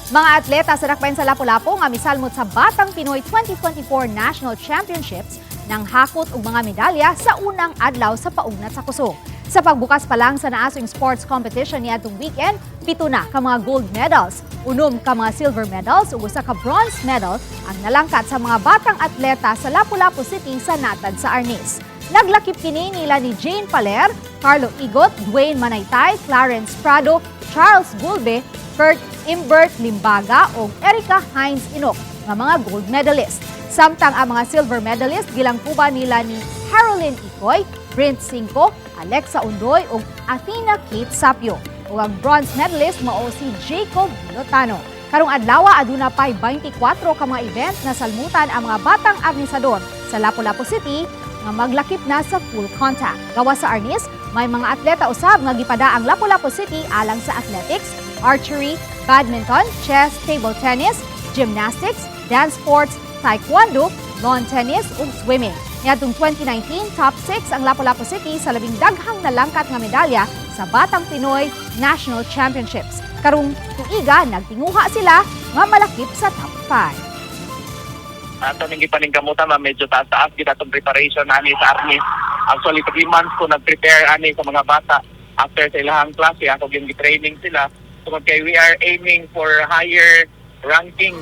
Mga atleta sa dakbayan sa Lapu-Lapu nga misalmot sa Batang Pinoy 2024 National Championships nanghakot og mga medalya sa unang adlaw sa paugnat sa kusog. Sa pagbukas pa lang sa naasong sports competition niadtong weekend, 7 na ka mga gold medals, 6 ka mga silver medals ug 1 ka bronze medal ang nalangkat sa mga batang atleta sa Lapu-Lapu City sa natad sa Arnis. Naglakip kini nila ni Jane Paler, Carlo Igot, Dwayne Manaytay, Clarence Prado, Charles Gulbe, Kurt Imbert Limbaga o Erica Hines Inok nga mga gold medalist. Samtang ang mga silver medalist gilangkuban nila ni Haroline Ikoy, Brent Cinco, Alexa Undoy ug Athena Kate Sapio. Ug ang bronze medalist mao si Jacob Lotano. Karong adlaw aduna pay 24 ka mga event na salmutan ang mga batang agnisador sa Lapu-Lapu City nga maglakip na sa full contact. Gawas sa Arnis, may mga atleta usab nga gipada ang Lapu-Lapu City alang sa athletics, archery, badminton, chess, table tennis, gymnastics, dance sports, taekwondo, lawn tennis ug swimming. Niadtong 2019, top 6 ang Lapu-Lapu City sa labing daghang nalangkat nga medalya sa Batang Pinoy National Championships. Karong tuiga nagtinguha sila nga malakip sa top 5. Ato ning gipaningkamutan medyo taas-taas gid atong preparation ani sa Arnis. Actually 3 months ko nag-prepare ani sa mga bata after sa ilahang klase ako gi-training sila. So kay we are aiming for higher ranking